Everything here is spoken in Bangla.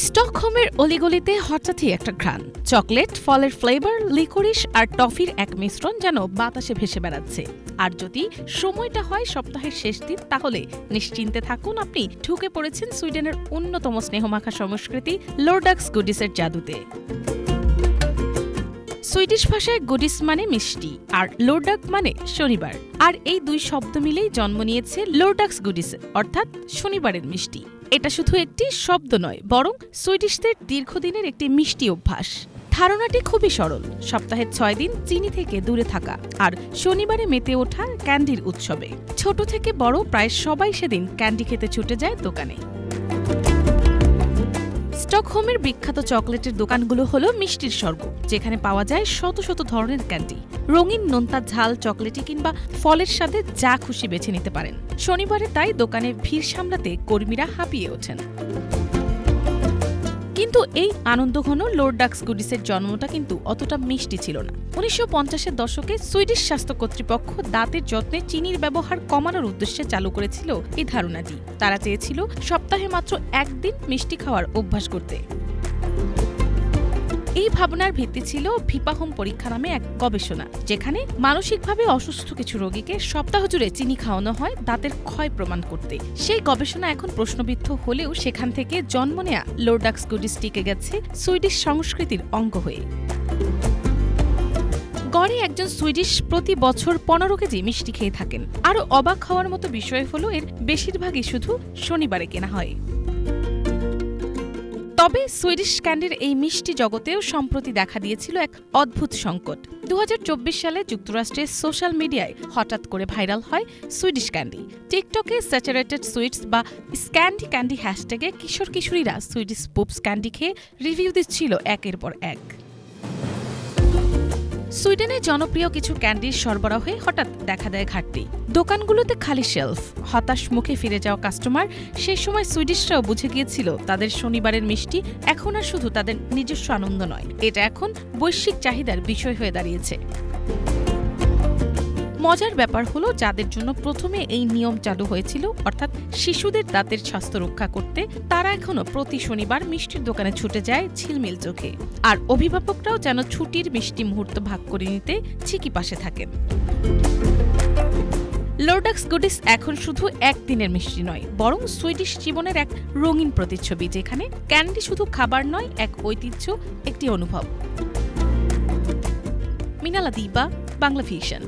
স্টকহোমের অলিগলিতে হঠাৎই একটা ঘ্রাণ, চকলেট, ফলের ফ্লেভার, লিকোরিশ আর টফির এক মিশ্রণ যেন বাতাসে ভেসে বেড়াচ্ছে। আর যদি সময়টা হয় সপ্তাহের শেষ দিন, তাহলে নিশ্চিন্তে থাকুন, আপনি ঢুকে পড়েছেন সুইডেনের অন্যতম স্নেহমাখা সংস্কৃতি লোরডাক্স গুডিসের জাদুতে। সুইডিশ ভাষায় গুডিস মানে মিষ্টি আর লোরডাক মানে শনিবার, আর এই দুই শব্দ মিলেই জন্ম নিয়েছে লোরডাক্স গুডিস, অর্থাৎ শনিবারের মিষ্টি। এটা শুধু একটি শব্দ নয়, বরং সুইডিশদের দীর্ঘদিনের একটি মিষ্টি অভ্যাস। ধারণাটি খুবই সরল, সপ্তাহের 6 দিন চিনি থেকে দূরে থাকা আর শনিবারে মেতে ওঠা ক্যান্ডির উৎসবে। ছোট থেকে বড় প্রায় সবাই সেদিন ক্যান্ডি খেতে ছুটে যায় দোকানে। স্টকহোমের বিখ্যাত চকলেটের দোকানগুলো হলো মিষ্টির স্বর্গ, যেখানে পাওয়া যায় শত শত ধরনের ক্যান্ডি। রঙিন, নোনতা, ঝাল, চকলেটি কিংবা ফলের সাথে যা খুশি বেছে নিতে পারেন। শনিবারে তাই দোকানে ভিড় সামলাতে কর্মীরা হাঁপিয়ে ওঠেন। কিন্তু এই আনন্দঘন লোরডাক্স গুডিসের জন্মটা কিন্তু অতটা মিষ্টি ছিল না। 1950-এর দশকে সুইডিশ স্বাস্থ্য কর্তৃপক্ষ দাঁতের যত্নে চিনির ব্যবহার কমানোর উদ্দেশ্যে চালু করেছিল এই ধারণাটি। তারা চেয়েছিল সপ্তাহে মাত্র একদিন মিষ্টি খাওয়ার অভ্যাস করতে। এই ভাবনার ভিত্তি ছিল ভিপাহোম পরীক্ষা নামে এক গবেষণা, যেখানে মানসিকভাবে অসুস্থ কিছু রোগীকে সপ্তাহ জুড়ে চিনি খাওয়ানো হয় দাঁতের ক্ষয় প্রমাণ করতে। সেই গবেষণা এখন প্রশ্নবিদ্ধ হলেও সেখান থেকে জন্ম নেয়া লোরডাক্স গুডিস টিকে গেছে সুইডিশ সংস্কৃতির অঙ্গ হয়ে। গড়ে একজন সুইডিশ প্রতি বছর 15 কেজি মিষ্টি খেয়ে থাকেন। আরও অবাক হওয়ার মতো বিষয় হলো এর বেশিরভাগই শুধু শনিবারে কেনা হয়। তবে সুইডিশ ক্যান্ডির এই মিষ্টি জগতেও সম্প্রতি দেখা দিয়েছিল এক অদ্ভুত সংকট। 2024 সালে যুক্তরাষ্ট্রের সোশ্যাল মিডিয়ায় হঠাৎ করে ভাইরাল হয় সুইডিশ ক্যান্ডি। টিকটকে স্যাচারেটেড সুইটস বা স্ক্যান্ডি ক্যান্ডি হ্যাশট্যাগে কিশোর কিশোরীরা সুইডিশ পুপস ক্যান্ডি খেয়ে রিভিউ দিচ্ছিল একের পর এক। সুইডেনে জনপ্রিয় কিছু ক্যান্ডির সরবরাহে হঠাৎ দেখা দেয় ঘাটতি। দোকানগুলোতে খালি শেলফ, হতাশ মুখে ফিরে যাওয়া কাস্টমার। সেই সময় সুইডিশরাও বুঝে গিয়েছিল তাদের শনিবারের মিষ্টি এখন আর শুধু তাদের নিজস্ব আনন্দ নয়, এটা এখন বৈশ্বিক চাহিদার বিষয় হয়ে দাঁড়িয়েছে। মজার ব্যাপার হলো, যাদের জন্য প্রথমে এই নিয়ম চালু হয়েছিল, অর্থাৎ শিশুদের দাঁতের স্বাস্থ্য রক্ষা করতে, তারা এখনো প্রতি শনিবার মিষ্টির দোকানে ছুটে যায় ঝিলমিল চোখে। আর অভিভাবকরাও যেন ছুটির মিষ্টি মুহূর্ত ভাগ করে নিতে ঠিকই পাশে থাকেন। লোরডাক্স গুডিস এখন শুধু একদিনের মিষ্টি নয়, বরং সুইডিশ জীবনের এক রঙিন প্রতিচ্ছবি, যেখানে ক্যান্ডি শুধু খাবার নয়, এক ঐতিহ্য, একটি অনুভব। মিনালা দিবা, বাংলা ভিশন।